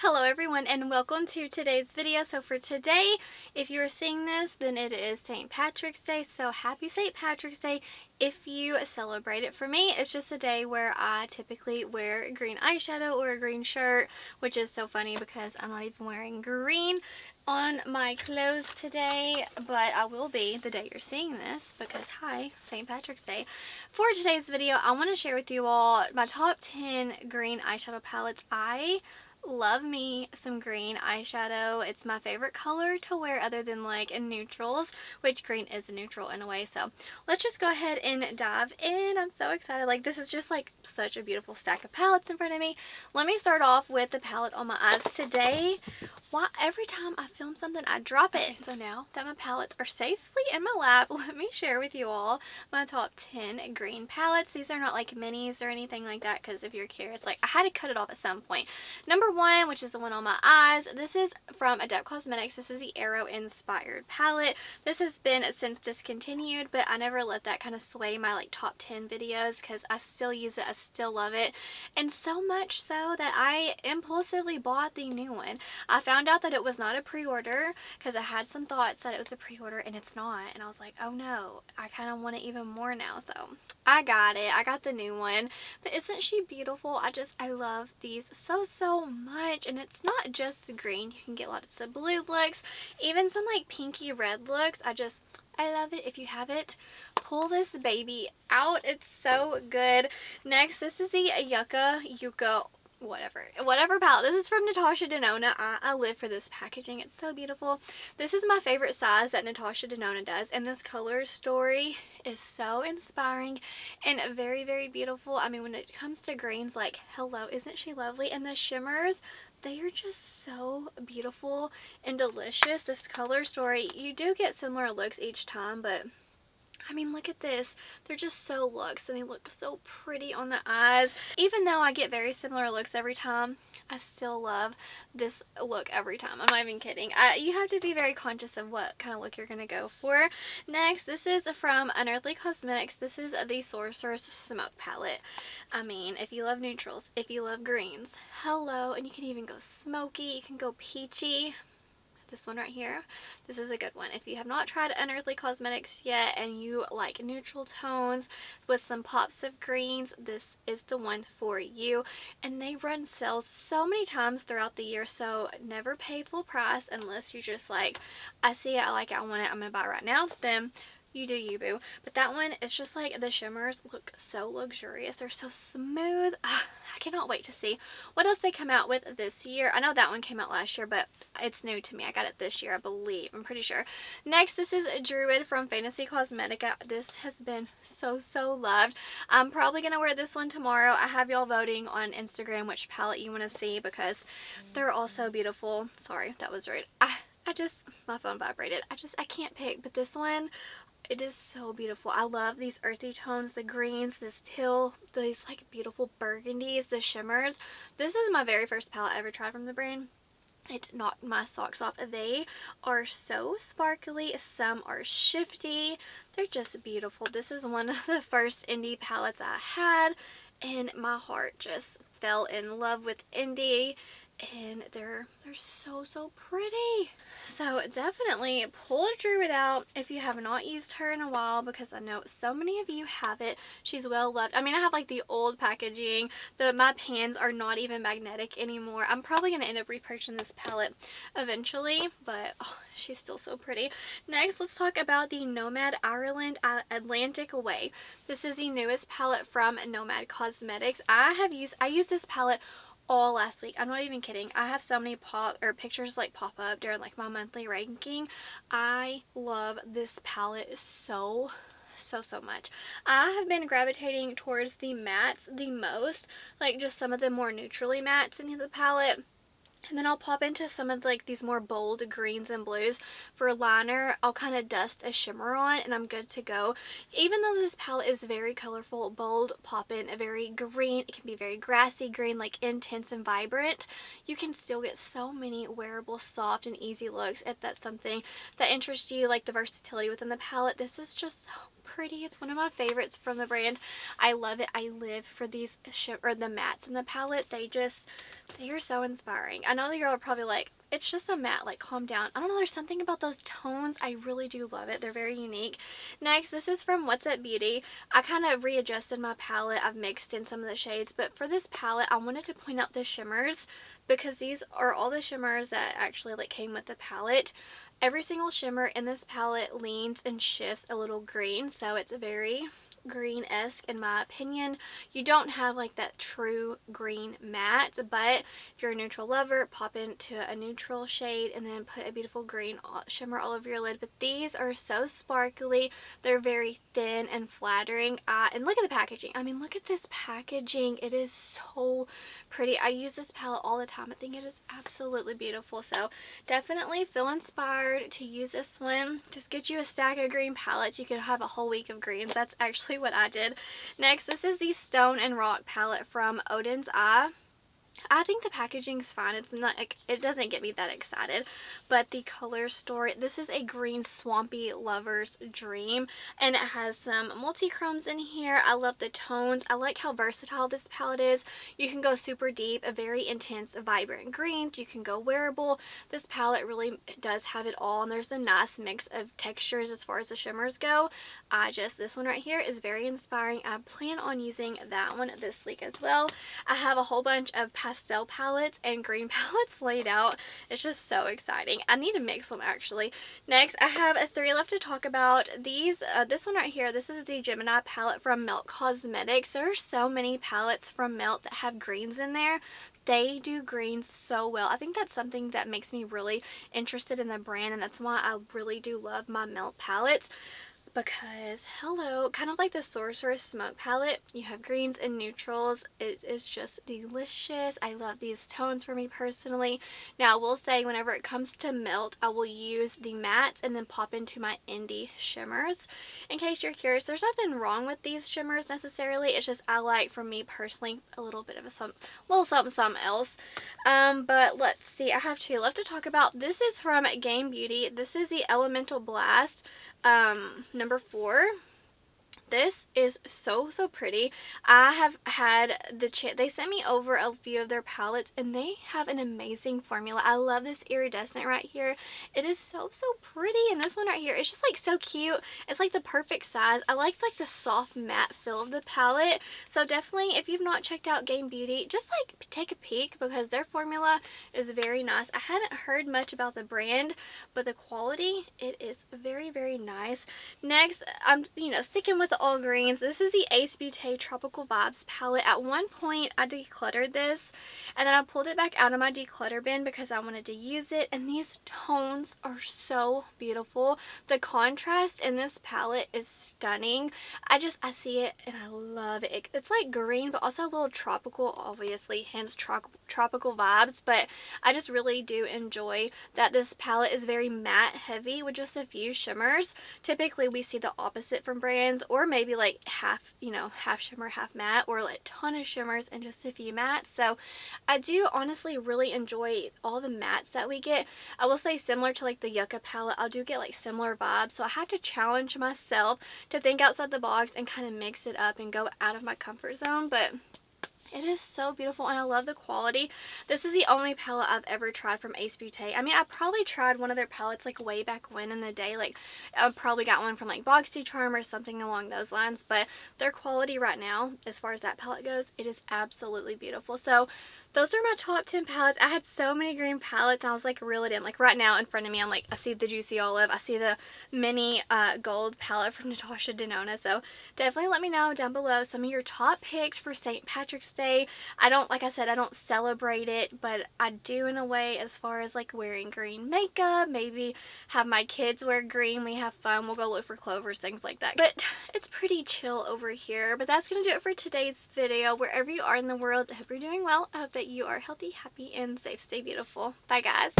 Hello everyone and welcome to today's video. So for today, if you're seeing this, then it is St. Patrick's Day. So happy St. Patrick's Day if you celebrate it. For me, it's just a day where I typically wear green eyeshadow or a green shirt, which is so funny because I'm not even wearing green on my clothes today, but I will be the day you're seeing this because hi, St. Patrick's Day. For today's video, I want to share with you all my top 10 green eyeshadow palettes. I love me some green eyeshadow. It's my favorite color to wear other than like in neutrals, which green is a neutral in a way. So let's just go ahead and dive in. I'm so excited. Like, this is just like such a beautiful stack of palettes in front of me. Let me start off with the palette on my eyes today. Why every time I film something I drop it. So now that my palettes are safely in my lap, let me share with you all my top 10 green palettes. These are not like minis or anything like that, because if you're curious, like I had to cut it off at some point. Number one, which is the one on my eyes, this is from Adept Cosmetics. This is the Arrow inspired palette. This has been since Discontinued, but I never let that kind of sway my like top 10 videos because I still use it, I still love it, and so much so that I impulsively bought the new one. I found out that it was not a pre-order because I had some thoughts that it was a pre-order and it's not, and I was like, oh no, I kind of want it even more now. So I got it. I got the new one. But isn't she beautiful? I love these so much. And it's not just green. You can get lots of blue looks, even some like pinky red looks. I love it. If you have it, pull this baby out. It's so good. Next, this is the Yucca whatever palette. This is from Natasha Denona. I live for this packaging. It's so beautiful. This is my favorite size that Natasha Denona does, and this color story is so inspiring and very beautiful. I mean, when it comes to greens, like, hello, isn't she lovely? And the shimmers, they are just so beautiful and delicious. This color story, you do get similar looks each time, but I mean, look at this. They're just so luxe and they look so pretty on the eyes. Even though I get very similar looks every time, I still love this look every time. I'm not even kidding. You have to be very conscious of what kind of look you're going to go for. Next, this is from Unearthly Cosmetics. This is the Sorcerous Smoke Palette. I mean, if you love neutrals, if you love greens, hello. And you can even go smoky. You can go peachy. This one right here, this is a good one. If you have not tried Unearthly Cosmetics yet and you like neutral tones with some pops of greens, this is the one for you. And they run sales so many times throughout the year, so never pay full price unless you just like, I see it, I like it, I want it, I'm gonna buy it right now. Then you do you, boo. But that one is just like, the shimmers look so luxurious. They're so smooth. I cannot wait to see what else they come out with this year. I know that one came out last year, but it's new to me. I got it this year, I believe. I'm pretty sure. Next, this is Druid from Fantasy Cosmetica. This has been so loved. I'm probably going to wear this one tomorrow. I have y'all voting on Instagram which palette you want to see because they're all so beautiful. Sorry, that was rude. My phone vibrated. I can't pick, but this one, it is so beautiful. I love these earthy tones, the greens, this teal, these like beautiful burgundies, the shimmers. This is my very first palette I ever tried from the brand. It knocked my socks off. They are so sparkly. Some are shifty. They're just beautiful. This is one of the first indie palettes I had, and my heart just fell in love with indie. And they're so pretty. So definitely pull a Druid out if you have not used her in a while, because I know so many of you have it. She's well loved. I mean, I have like the old packaging. My pans are not even magnetic anymore. I'm probably going to end up repurchasing this palette eventually, but oh, she's still so pretty. Next, let's talk about the Nomad Ireland Atlantic Way. This is the newest palette from Nomad Cosmetics. I used this palette all last week. I'm not even kidding. I have so many pictures like pop up during like my monthly ranking. I love this palette so much. I have been gravitating towards the mattes the most, like just some of the more neutrally mattes in the palette. And then I'll pop into some of like these more bold greens and blues. For liner, I'll kind of dust a shimmer on and I'm good to go. Even though this palette is very colorful, bold, pop in a very green. It can be very grassy green, like intense and vibrant. You can still get so many wearable, soft, and easy looks if that's something that interests you, like the versatility within the palette. This is just so pretty. It's one of my favorites from the brand. I love it. I live for these the mattes in the palette. They are so inspiring. I know that you're all probably like, it's just a matte, like calm down. I don't know, there's something about those tones. I really do love it. They're very unique. Next, this is from What's Up Beauty. I kind of readjusted my palette. I've mixed in some of the shades, but for this palette, I wanted to point out the shimmers because these are all the shimmers that actually like came with the palette. Every single shimmer in this palette leans and shifts a little green, so it's very green-esque in my opinion. You don't have like that true green matte, but if you're a neutral lover, pop into a neutral shade and then put a beautiful green shimmer all over your lid. But these are so sparkly. They're very thin and flattering. And look at the packaging. I mean, look at this packaging. It is so pretty. I use this palette all the time. I think it is absolutely beautiful. So definitely feel inspired to use this one. Just get you a stack of green palettes. You could have a whole week of greens. That's actually what I did. Next, this is the Stone and Rock palette from Oden's Eye. I think the packaging's fine. It's not like, it doesn't get me that excited, but the color story, this is a green swampy lover's dream, and it has some multi-chromes in here. I love the tones. I like how versatile this palette is. You can go super deep, a very intense, vibrant greens. You can go wearable. This palette really does have it all, and there's a nice mix of textures as far as the shimmers go. This one right here is very inspiring. I plan on using that one this week as well. I have a whole bunch of pastel palettes and green palettes laid out. It's just so exciting. I need to mix them actually. Next, I have 3 left to talk about. These, this one right here, this is the Gemini palette from Melt Cosmetics. There are so many palettes from Melt that have greens in there. They do greens so well. I think that's something that makes me really interested in the brand, and that's why I really do love my Melt palettes. Because, hello, kind of like the Sorcerous Smoke palette, you have greens and neutrals. It is just delicious. I love these tones for me personally. Now, I will say whenever it comes to Melt, I will use the mattes and then pop into my indie shimmers. In case you're curious, there's nothing wrong with these shimmers necessarily. It's just I like, for me personally, a little bit of a little something else. But let's see, I have 2 left to talk about. This is from Game Beauty. This is the Elemental Blast. Number 4. This is so pretty. I have had they sent me over a few of their palettes, and they have an amazing formula. I love this iridescent right here. It is so pretty, and this one right here, it's just like so cute. It's like the perfect size. I like the soft matte feel of the palette. So definitely, if you've not checked out Game Beauty, just like take a peek because their formula is very nice. I haven't heard much about the brand, but the quality, it is very nice. Next, I'm sticking with the all greens. This is the Beaute Tropical Vibes palette. At one point I decluttered this, and then I pulled it back out of my declutter bin because I wanted to use it, and these tones are so beautiful. The contrast in this palette is stunning. I see it and I love it. It's like green but also a little tropical, obviously, hence tropical vibes, but I just really do enjoy that this palette is very matte heavy with just a few shimmers. Typically we see the opposite from brands, or maybe like half shimmer, half matte, or like a ton of shimmers and just a few mattes. So I do honestly really enjoy all the mattes that we get. I will say, similar to like the Yucca palette, I do get like similar vibes, so I have to challenge myself to think outside the box and kind of mix it up and go out of my comfort zone. But it is so beautiful, and I love the quality. This is the only palette I've ever tried from Beaute. I mean, I probably tried one of their palettes like way back when in the day. Like, I probably got one from like BoxyCharm or something along those lines. But their quality right now, as far as that palette goes, it is absolutely beautiful. So those are my top 10 palettes. I had so many green palettes, and I was like reeled in. Like right now in front of me, I'm like, I see the Juicy Olive. I see the mini gold palette from Natasha Denona. So definitely let me know down below some of your top picks for St. Patrick's Day. Like I said, I don't celebrate it, but I do in a way, as far as like wearing green makeup, maybe have my kids wear green. We have fun. We'll go look for clovers, things like that. But it's pretty chill over here. But that's going to do it for today's video. Wherever you are in the world, I hope you're doing well. I hope that you are healthy, happy, and safe. Stay beautiful. Bye, guys.